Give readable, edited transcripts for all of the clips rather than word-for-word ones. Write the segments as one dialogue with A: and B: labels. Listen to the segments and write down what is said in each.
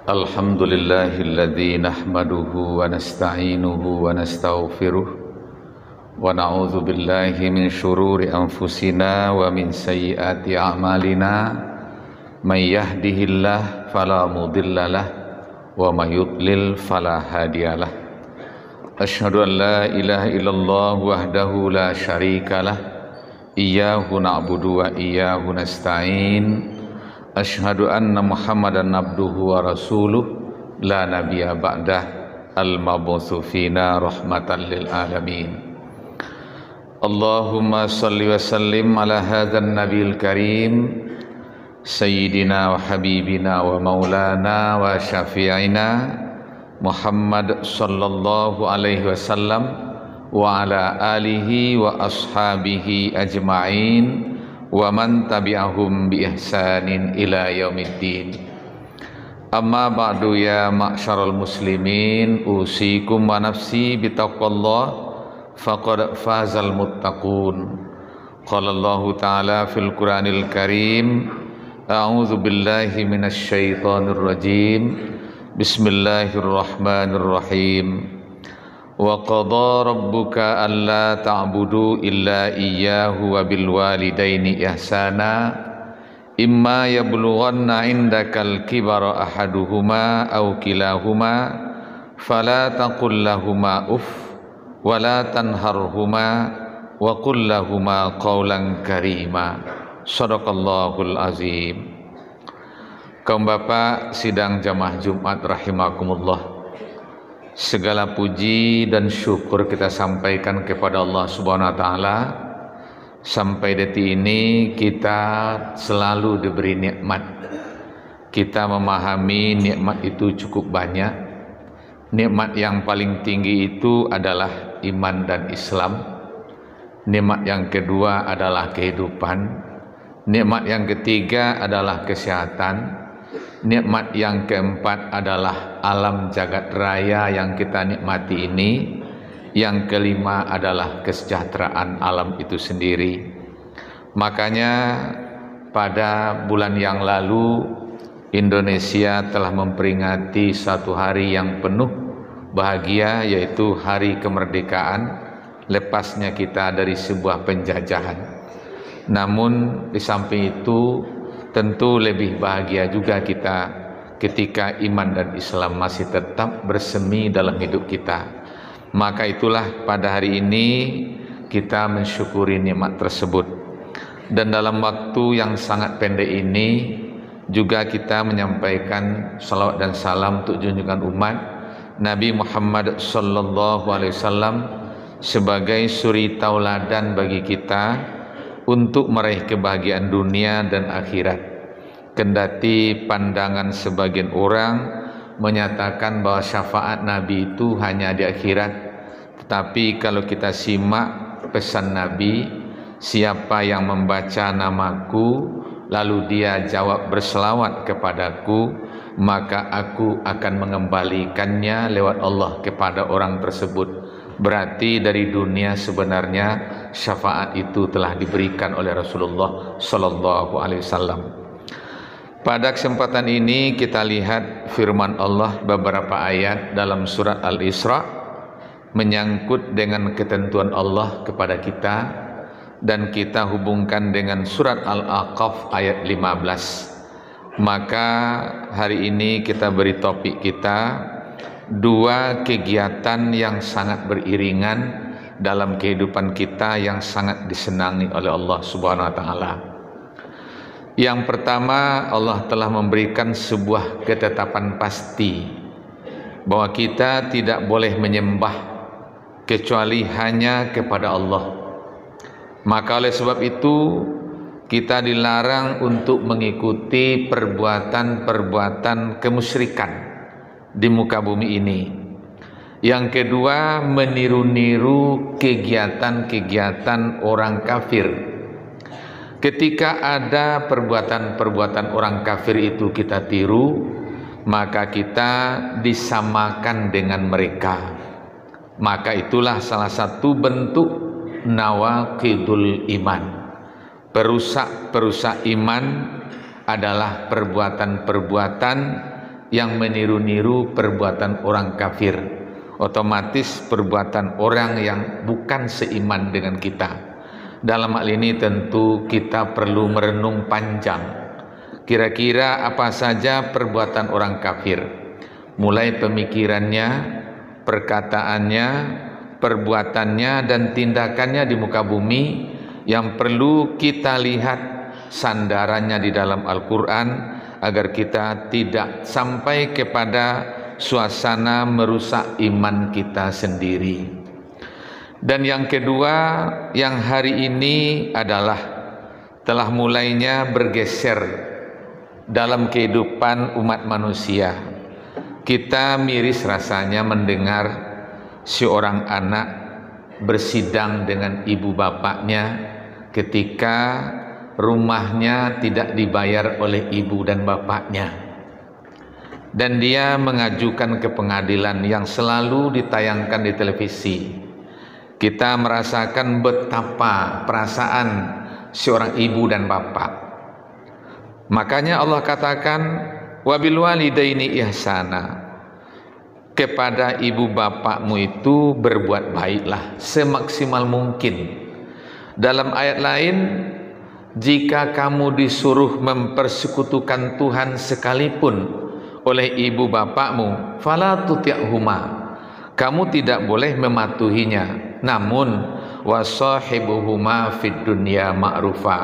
A: Alhamdulillahilladzi nahmaduhu wa nasta'inuhu wa nastaghfiruh wa na'udzu billahi min syururi anfusina wa min sayyiati a'malina may yahdihillahu fala mudhillalah wa may yudlil fala hadiyalah. Asyhadu an la ilaha illallah wahdahu la syarikalah iyyahu na'budu wa iyyahu nasta'in. Asyhadu anna Muhammadan abduhu wa rasuluh la nabiyya ba'dah al-mab'utsu fina rahmatan lil alamin. Allahumma shalli wa sallim ala hadzal nabiyil karim sayyidina wa habibina wa maulana wa syafi'ina Muhammad sallallahu alaihi wasallam wa ala alihi wa ashabihi ajma'in wa man tabi'ahum bi ihsanin ila yaumiddin. Amma ba'du, ya ma'syaral muslimin, usikum wa nafsi bitaqwallah faqad fazal muttaqun. Qala Allahu ta'ala fil Qur'anil Karim, a'udzu billahi minasy syaithanir rajim. Bismillahirrahmanirrahim. Wa qadha rabbuka alla ta'budu illa iyyahu wa bil walidaini ihsana imma yablughanna indakal kibara ahaduhuma aw kilahuma fala taqul lahumā uff wa la tanharhumā wa qul lahumā qawlan karīmā. Shadaqallahul azim. Kaum bapak sidang jamaah Jumat rahimakumullah, segala puji dan syukur kita sampaikan kepada Allah Subhanahu wa taala. Sampai detik ini kita selalu diberi nikmat. Kita memahami nikmat itu cukup banyak. Nikmat yang paling tinggi itu adalah iman dan Islam. Nikmat yang kedua adalah kehidupan. Nikmat yang ketiga adalah kesehatan. Nikmat yang keempat adalah alam jagat raya yang kita nikmati ini. Yang kelima adalah kesejahteraan alam itu sendiri. Makanya pada bulan yang lalu Indonesia telah memperingati satu hari yang penuh bahagia, yaitu hari kemerdekaan, lepasnya kita dari sebuah penjajahan. Namun di samping itu tentu lebih bahagia juga kita ketika iman dan Islam masih tetap bersemi dalam hidup kita. Maka itulah pada hari ini kita mensyukuri nikmat tersebut. Dan dalam waktu yang sangat pendek ini juga kita menyampaikan salawat dan salam untuk junjungan umat Nabi Muhammad sallallahu alaihi wasallam sebagai suri tauladan bagi kita untuk meraih kebahagiaan dunia dan akhirat. Kendati pandangan sebagian orang menyatakan bahwa syafaat Nabi itu hanya di akhirat, tetapi kalau kita simak pesan Nabi, siapa yang membaca namaku lalu dia jawab berselawat kepadaku, maka aku akan mengembalikannya lewat Allah kepada orang tersebut. Berarti dari dunia sebenarnya syafaat itu telah diberikan oleh Rasulullah sallallahu alaihi wasallam. Pada kesempatan ini kita lihat firman Allah beberapa ayat dalam surat Al-Isra menyangkut dengan ketentuan Allah kepada kita, dan kita hubungkan dengan surat Al-Aqaf ayat 15. Maka hari ini kita beri topik kita dua kegiatan yang sangat beriringan dalam kehidupan kita yang sangat disenangi oleh Allah Subhanahu wa taala. Yang pertama, Allah telah memberikan sebuah ketetapan pasti bahwa kita tidak boleh menyembah kecuali hanya kepada Allah. Maka oleh sebab itu kita dilarang untuk mengikuti perbuatan-perbuatan kemusyrikan di muka bumi ini. Yang kedua, meniru-niru kegiatan-kegiatan orang kafir. Ketika ada perbuatan-perbuatan orang kafir itu kita tiru, maka kita disamakan dengan mereka. Maka itulah salah satu bentuk nawaqidul iman. Perusak-perusak iman adalah perbuatan-perbuatan yang meniru-niru perbuatan orang kafir, otomatis perbuatan orang yang bukan seiman dengan kita. Dalam hal ini tentu kita perlu merenung panjang, kira-kira apa saja perbuatan orang kafir, mulai pemikirannya, perkataannya, perbuatannya, dan tindakannya di muka bumi yang perlu kita lihat sandarannya di dalam Al-Quran, agar kita tidak sampai kepada suasana merusak iman kita sendiri. Dan yang kedua, yang hari ini adalah telah mulainya bergeser dalam kehidupan umat manusia. Kita miris rasanya mendengar seorang anak bersidang dengan ibu bapaknya ketika rumahnya tidak dibayar oleh ibu dan bapaknya, dan dia mengajukan ke pengadilan yang selalu ditayangkan di televisi. Kita merasakan betapa perasaan seorang ibu dan bapak. Makanya Allah katakan, wabil walidaini ihsana, kepada ibu bapakmu itu berbuat baiklah semaksimal mungkin. Dalam ayat lain, jika kamu disuruh mempersekutukan Tuhan sekalipun oleh ibu bapakmu, fala tuti'huma, kamu tidak boleh mematuhinya. Namun wasahibuhuma fid dunya ma'rufa,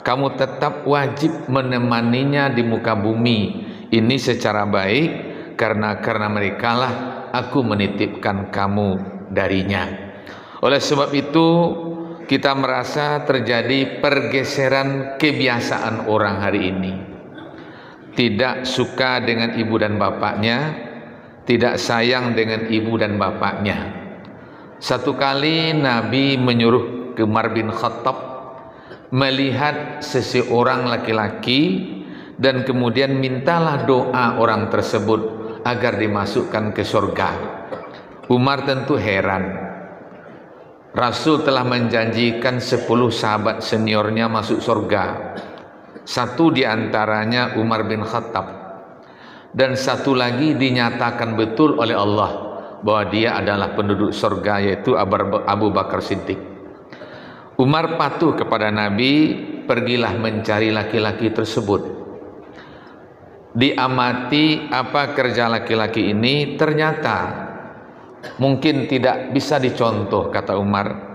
A: kamu tetap wajib menemaninya di muka bumi ini secara baik, karena merekalah aku menitipkan kamu darinya. Oleh sebab itu, kita merasa terjadi pergeseran kebiasaan orang hari ini. Tidak suka dengan ibu dan bapaknya, tidak sayang dengan ibu dan bapaknya. Satu kali Nabi menyuruh Umar bin Khattab melihat seseorang laki-laki, dan kemudian mintalah doa orang tersebut agar dimasukkan ke surga. Umar tentu heran. Rasul telah menjanjikan 10 sahabat seniornya masuk surga. Satu diantaranya Umar bin Khattab, dan satu lagi dinyatakan betul oleh Allah bahwa dia adalah penduduk surga, yaitu Abu Bakar Siddiq. Umar patuh kepada Nabi, pergilah mencari laki-laki tersebut. Diamati apa kerja laki-laki ini, ternyata mungkin tidak bisa dicontoh, kata Umar.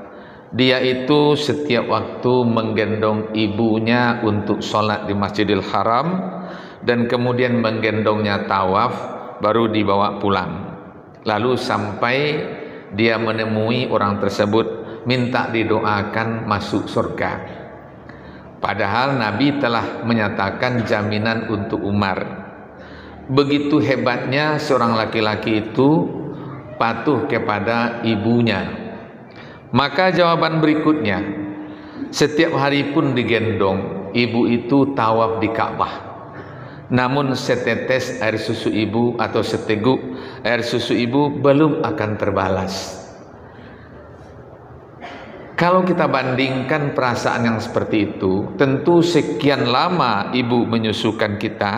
A: Dia itu setiap waktu menggendong ibunya untuk sholat di Masjidil Haram, dan kemudian menggendongnya tawaf, baru dibawa pulang. Lalu sampai dia menemui orang tersebut, minta didoakan masuk surga. Padahal Nabi telah menyatakan jaminan untuk Umar. Begitu hebatnya seorang laki-laki itu patuh kepada ibunya. Maka jawaban berikutnya, setiap hari pun digendong, ibu itu tawaf di Ka'bah. Namun setetes air susu ibu atau seteguk air susu ibu belum akan terbalas. Kalau kita bandingkan perasaan yang seperti itu, tentu sekian lama ibu menyusukan kita,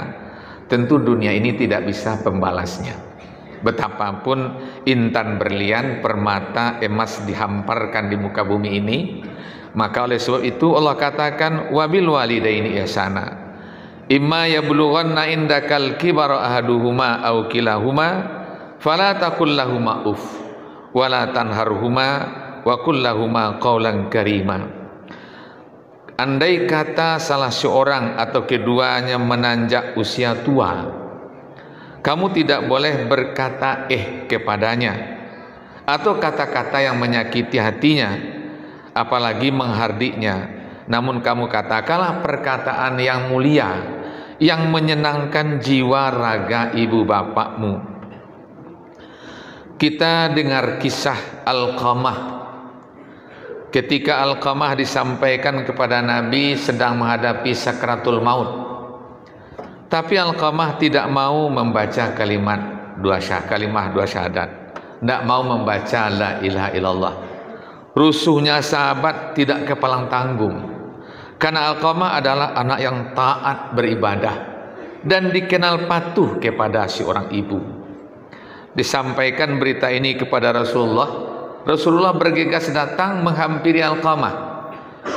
A: tentu dunia ini tidak bisa pembalasnya. Betapapun intan berlian, permata, emas dihamparkan di muka bumi ini, maka oleh sebab itu Allah katakan, wabil walidaini ihsana, imma yablughanna indakal kibara ahaduhuma aw kilahuma fala taqul lahumā uff wa la tanharhuma wa qul lahumā qawlan karīmā. Andai kata salah seorang atau keduanya menanjak usia tua, kamu tidak boleh berkata kepadanya, atau kata-kata yang menyakiti hatinya, apalagi menghardiknya. Namun kamu katakanlah perkataan yang mulia, yang menyenangkan jiwa raga ibu bapakmu. Kita dengar kisah Alqamah. Ketika Alqamah disampaikan kepada Nabi sedang menghadapi sakratul maut, tapi Alqamah tidak mau membaca kalimat dua syahadat, tidak mau membaca la ilaha illallah. Rusuhnya sahabat tidak kepalang tanggung, karena Alqamah adalah anak yang taat beribadah. dan dikenal patuh kepada si orang ibu. Disampaikan berita ini kepada Rasulullah. Rasulullah bergegas datang menghampiri Alqamah.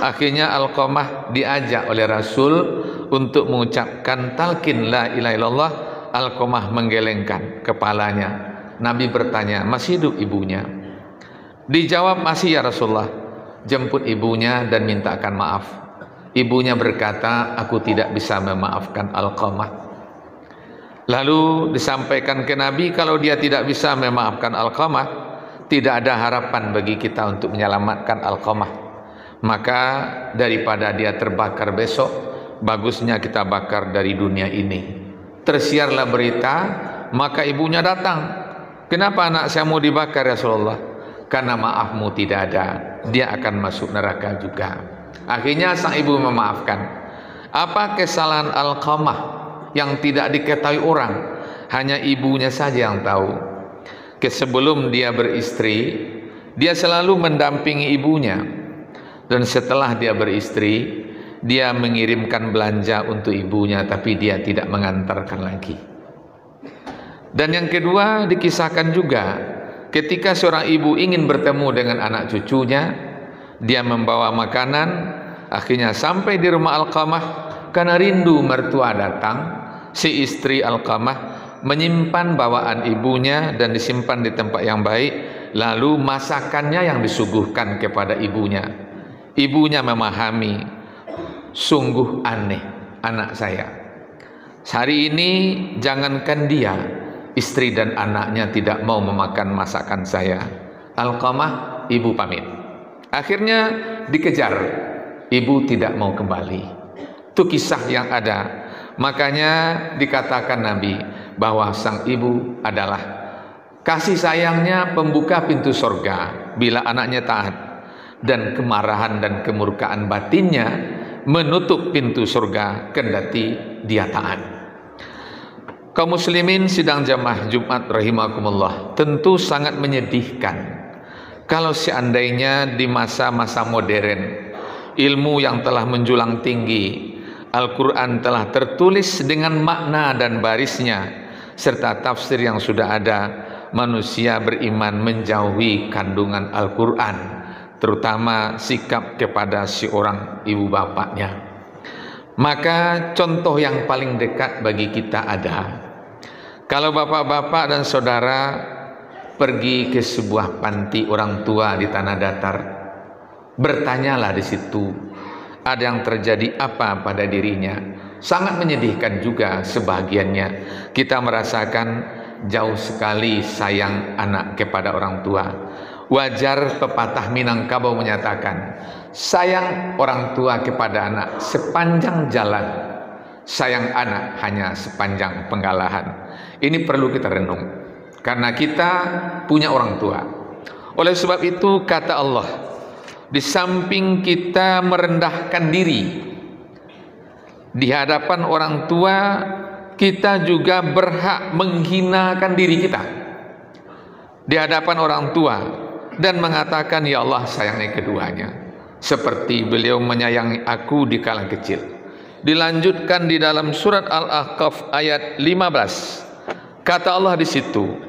A: Akhirnya Alqamah diajak oleh Rasul untuk mengucapkan talqin la ilaha illallah. Alqamah menggelengkan kepalanya. Nabi bertanya, masih hidup ibunya? Dijawab, masih ya Rasulullah. Jemput ibunya dan mintakan maaf. Ibunya berkata, aku tidak bisa memaafkan Alqamah. Lalu disampaikan ke Nabi, kalau dia tidak bisa memaafkan Alqamah, tidak ada harapan bagi kita untuk menyelamatkan Alqamah. Maka daripada dia terbakar besok, bagusnya kita bakar dari dunia ini. Tersiarlah berita, maka ibunya datang. Kenapa anak saya mau dibakar ya Rasulullah? Karena maafmu tidak ada, dia akan masuk neraka juga. Akhirnya sang ibu memaafkan. Apa kesalahan Alqamah yang tidak diketahui orang? Hanya ibunya saja yang tahu. Sebelum dia beristri, dia selalu mendampingi ibunya. Dan setelah dia beristri, dia mengirimkan belanja untuk ibunya, tapi dia tidak mengantarkan lagi. Dan yang kedua, dikisahkan juga ketika seorang ibu ingin bertemu dengan anak cucunya, dia membawa makanan. Akhirnya sampai di rumah Alqamah, karena rindu mertua datang, si istri Alqamah menyimpan bawaan ibunya dan disimpan di tempat yang baik. Lalu masakannya yang disuguhkan kepada ibunya. Ibunya memahami, sungguh aneh anak saya. Hari ini jangankan dia, istri dan anaknya tidak mau memakan masakan saya. Alqamah, ibu pamit. Akhirnya dikejar, ibu tidak mau kembali. Itu kisah yang ada. Makanya dikatakan Nabi bahwa sang ibu adalah kasih sayangnya pembuka pintu surga bila anaknya taat, dan kemarahan dan kemurkaan batinnya menutup pintu surga kendati dia taat. Kaum muslimin sidang jamaah Jumat rahimakumullah, tentu sangat menyedihkan kalau seandainya di masa-masa modern, ilmu yang telah menjulang tinggi, Al-Quran telah tertulis dengan makna dan barisnya, serta tafsir yang sudah ada, manusia beriman menjauhi kandungan Al-Quran, terutama sikap kepada si orang ibu bapaknya. Maka contoh yang paling dekat bagi kita ada, kalau bapak-bapak dan saudara pergi ke sebuah panti orang tua di tanah datar, bertanyalah di situ ada yang terjadi apa pada dirinya. Sangat menyedihkan juga sebahagiannya. Kita merasakan jauh sekali sayang anak kepada orang tua. Wajar pepatah Minangkabau menyatakan, sayang orang tua kepada anak sepanjang jalan, sayang anak hanya sepanjang penggalahan. Ini perlu kita renung, karena kita punya orang tua. Oleh sebab itu kata Allah, di samping kita merendahkan diri di hadapan orang tua, kita juga berhak menghinakan diri kita di hadapan orang tua dan mengatakan, ya Allah sayangi keduanya seperti beliau menyayangi aku di kala kecil. Dilanjutkan di dalam surat Al-Ahqaf ayat 15. Kata Allah di situ,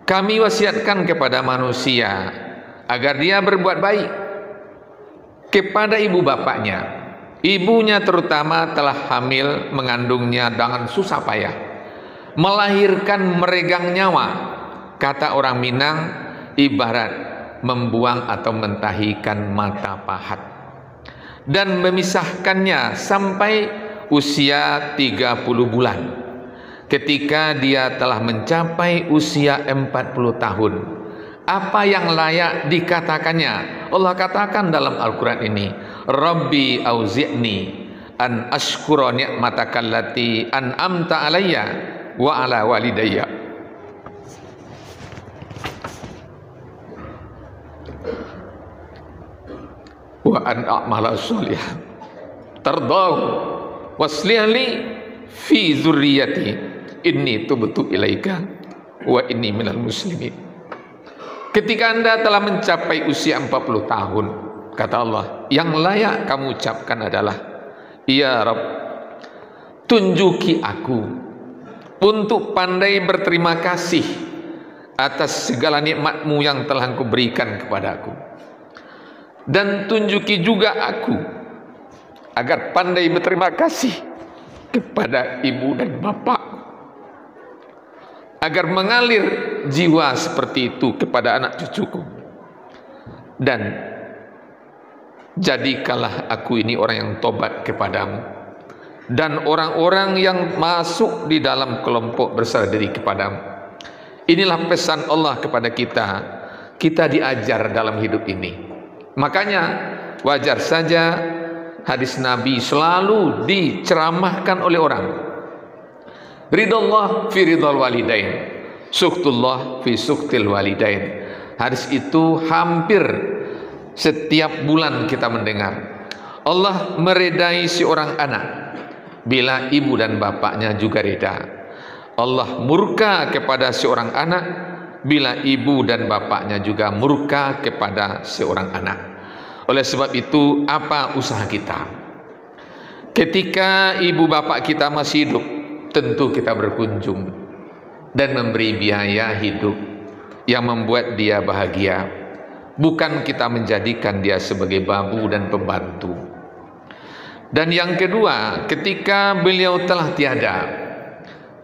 A: kami wasiatkan kepada manusia agar dia berbuat baik kepada ibu bapaknya. Ibunya terutama telah hamil, mengandungnya dengan susah payah, melahirkan meregang nyawa. Kata orang Minang, ibarat membuang atau mentahikan mata pahat, dan memisahkannya sampai usia 30 bulan. Ketika dia telah mencapai usia 40 tahun, apa yang layak dikatakannya? Allah katakan dalam Al-Quran ini, Rabbi auzi'ni an ashkura ni'mataka allati an'amta alayya wa ala walidayya. Wa an a'mala sholihan tardahu waslih li fi dzurriyyati inni tubtu ilaika wa inni minal muslimin. Ketika Anda telah mencapai usia 40 tahun, kata Allah, yang layak kamu ucapkan adalah, ya Rabb, tunjuki aku untuk pandai berterima kasih atas segala nikmat-Mu yang telah Engkau berikan kepadaku, dan tunjuki juga aku agar pandai berterima kasih kepada ibu dan bapak, agar mengalir jiwa seperti itu kepada anak cucuku, dan jadikanlah aku ini orang yang tobat kepadamu dan orang-orang yang masuk di dalam kelompok berserah diri kepadamu. Inilah pesan Allah kepada kita. Kita diajar dalam hidup ini. Makanya wajar saja hadis Nabi selalu diceramahkan oleh orang. Ridallah fi ridal walidain, sukhtullah fi sukhtil walidain. Hadis itu hampir setiap bulan kita mendengar. Allah meredai seorang anak bila ibu dan bapaknya juga reda. Allah murka kepada seorang anak bila ibu dan bapaknya juga murka kepada seorang anak. Oleh sebab itu, apa usaha kita? Ketika ibu bapak kita masih hidup, tentu kita berkunjung dan memberi biaya hidup yang membuat dia bahagia. Bukan kita menjadikan dia sebagai babu dan pembantu. Dan yang kedua, ketika beliau telah tiada,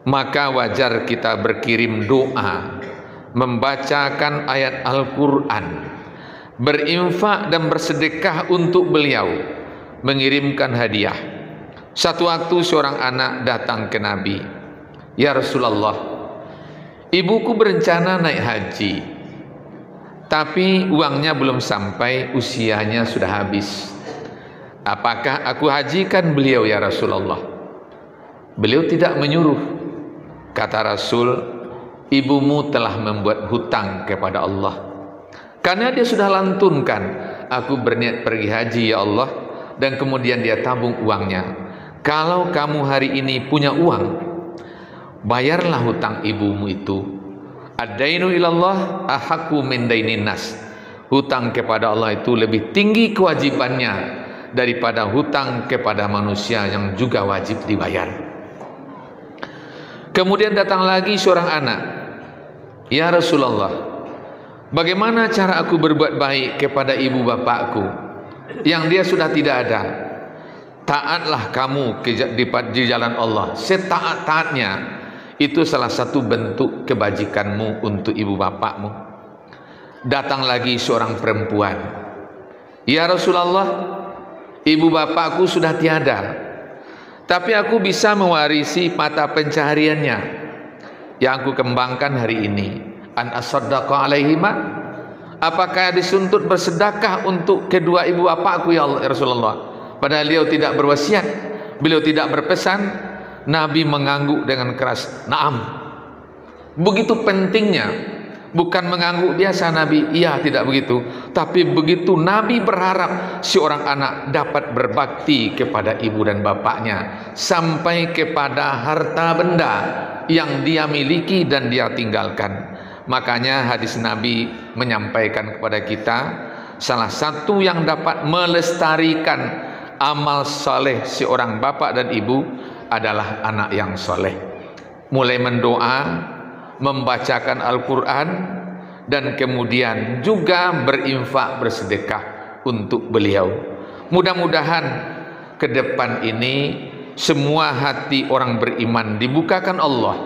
A: maka wajar kita berkirim doa, membacakan ayat Al-Quran, berinfak dan bersedekah untuk beliau, mengirimkan hadiah. Satu waktu seorang anak datang ke Nabi, "Ya Rasulullah, ibuku berencana naik haji, tapi uangnya belum sampai, usianya sudah habis. Apakah aku hajikan beliau ya Rasulullah?" Beliau tidak menyuruh. Kata Rasul, "Ibumu telah membuat hutang kepada Allah." Karena dia sudah lantunkan, "Aku berniat pergi haji ya Allah," dan kemudian dia tabung uangnya. Kalau kamu hari ini punya uang, bayarlah hutang ibumu itu. Ad-dainu ilallah ahaqqu min dainin nas. Hutang kepada Allah itu lebih tinggi kewajibannya daripada hutang kepada manusia yang juga wajib dibayar. Kemudian datang lagi seorang anak, "Ya Rasulullah, bagaimana cara aku berbuat baik kepada ibu bapakku yang dia sudah tidak ada?" Taatlah kamu di jalan Allah setaat-taatnya. Itu salah satu bentuk kebajikanmu untuk ibu bapakmu. Datang lagi seorang perempuan, "Ya Rasulullah, ibu bapakku sudah tiada, tapi aku bisa mewarisi mata pencahariannya yang aku kembangkan hari ini. An asaddaqa alaihima, apakah disuntut bersedekah untuk kedua ibu bapakku ya Allah, ya Rasulullah?" Padahal beliau tidak berwasiat, beliau tidak berpesan. Nabi mengangguk dengan keras, "Naam." Begitu pentingnya, bukan mengangguk biasa Nabi, iya tidak begitu, tapi begitu Nabi berharap seorang anak dapat berbakti kepada ibu dan bapaknya sampai kepada harta benda yang dia miliki dan dia tinggalkan. Makanya hadis Nabi menyampaikan kepada kita, salah satu yang dapat melestarikan amal soleh seorang bapak dan ibu adalah anak yang soleh. Mulai mendoa, membacakan Al-Quran, dan kemudian juga berinfak, bersedekah untuk beliau. Mudah-mudahan ke depan ini semua hati orang beriman dibukakan Allah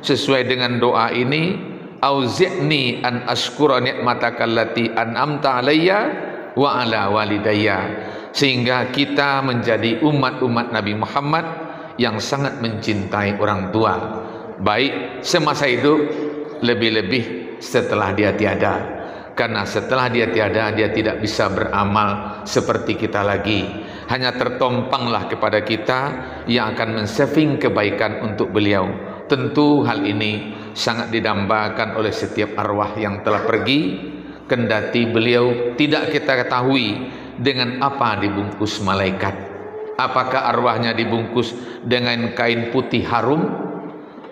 A: sesuai dengan doa ini, "Auzi'ni an ashkura ni'mataka allati an'amta alayya wa ala walidayya." Sehingga kita menjadi umat-umat Nabi Muhammad yang sangat mencintai orang tua, baik semasa hidup, lebih-lebih setelah dia tiada. Karena setelah dia tiada, dia tidak bisa beramal seperti kita lagi. Hanya tertompanglah kepada kita yang akan mensaving kebaikan untuk beliau. Tentu hal ini sangat didambakan oleh setiap arwah yang telah pergi, kendati beliau tidak kita ketahui dengan apa dibungkus malaikat. Apakah arwahnya dibungkus dengan kain putih harum,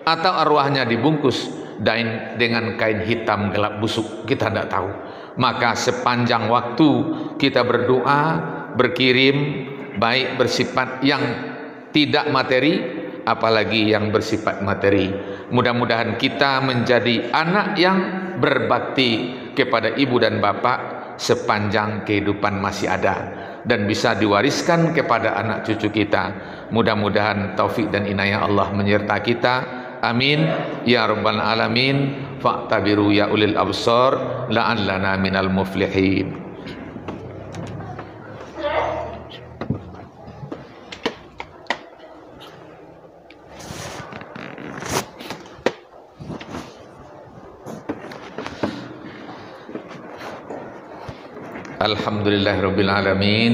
A: atau arwahnya dibungkus dengan kain hitam gelap busuk? Kita tidak tahu. Maka sepanjang waktu kita berdoa, berkirim, baik bersifat yang tidak materi apalagi yang bersifat materi. Mudah-mudahan kita menjadi anak yang berbakti kepada ibu dan bapak sepanjang kehidupan masih ada, dan bisa diwariskan kepada anak cucu kita. Mudah-mudahan taufik dan inayah Allah menyertai kita. Amin ya rabbal alamin. Fa'tabiru ya ulil absar la'allana minal muflihin. Alhamdulillahirabbil alamin.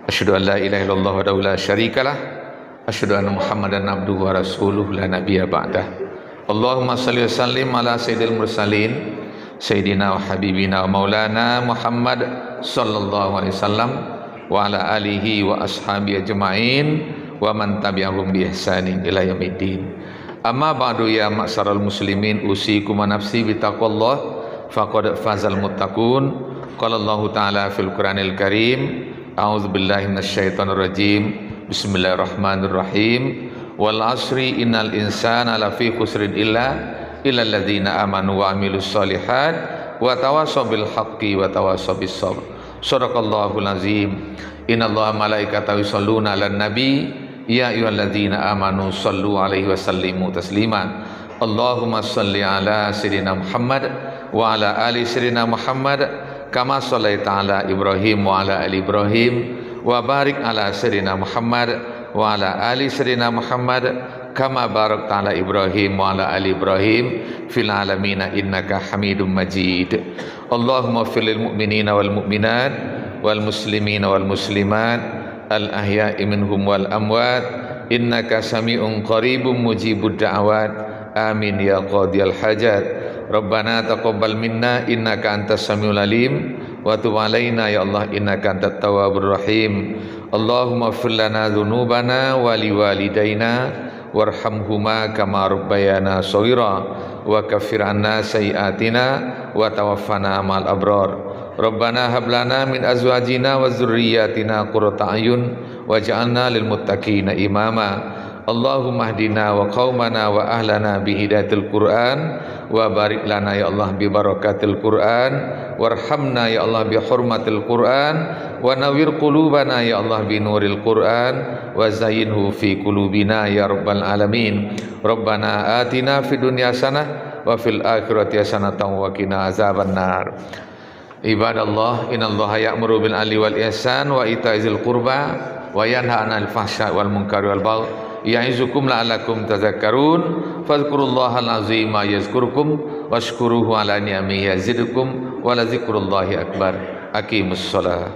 A: Asyhadu an la ilaha illallah wahdahu la syarikalah. Asyhadu anna Muhammadan abduhu wa rasuluhu la nabiyya ba'dah. Allahumma shalli wa sallim ala sayyidil mursalin sayyidina wa habibina wa maulana Muhammad sallallahu alaihi wasallam wa ala alihi wa ashabihi ajma'in wa man tabi'ahum bi ihsanin ila yaumiddin. Amma ba'du ya ma'syaral muslimin, usikum wa nafsi bi taqwallah faqad fazal muttaqun. Qala Allah Ta'ala fil Qur'anil Karim, a'udzu billahi minasyaitonir rajim. Bismillahirrahmanirrahim. Wal 'asri innal insana lafi khusrin illa alladziina amanu wa 'amilus shalihat wa tawassaw bil haqqi wa tawassaw bis sabr. Shadaqallahul azim. Innallaha malaikatahu yusholluna 'alan nabi ya ayyuhalladzina amanu shallu 'alaihi wa sallimu taslima. Allahumma shalli 'ala sayyidina Muhammad wa 'ala ali sayyidina Muhammad kama shallaita ala Ibrahim wa ala ali Ibrahim wa barik ala sayyidina Muhammad wa ala ali sayyidina Muhammad kama barakta ala Ibrahim wa ala ali Ibrahim fil alamin innaka Hamidum Majid. Allahumma fil lil mu'minina wal mu'minat wal muslimina wal muslimat al ahya'i minhum wal amwat innaka sami'un qaribun mujibud da'awat. Amin ya qadiyal hajat. Rabbana taqabbal minna innaka antas samiul alim wa tub alaina ya Allah innaka antat tawwabur rahim. Allahumma ighfir lana dzunubana wa liwalidayna warhamhuma kama rabbayana shaghira wa kaffir 'anna sayyi'atina wa tawaffana ma'al abrar. Rabbana hab lana min azwajina wa dzurriyyatina qurrata a'yun waj'alna lil muttaqina imama. Allahumma hdina wa qaumana wa ahlana bi hidayatil Qur'an wa barik lana ya Allah bi barakatil Qur'an warhamna ya Allah bi hurmatil Qur'an wa nawwir qulubana ya Allah bi nuril Qur'an wa zayyinhu fi qulubina ya rabbal alamin. Rabbana atina fid dunya hasanah wa fil akhirati hasanatan wa qina azabannar. Ibadallah, innallaha ya'muru bil 'adli wal ihsan wa ita'izil qurba wa yanha 'anil fahsya'i wal munkari wal baghi ya'izukum la'allakum tadhakkarun. Fadhkurullahal azima yazkurkum washkuruhu ala ni'amihi yazidkum wa la dzikrullahi akbar. Aqimus shalah.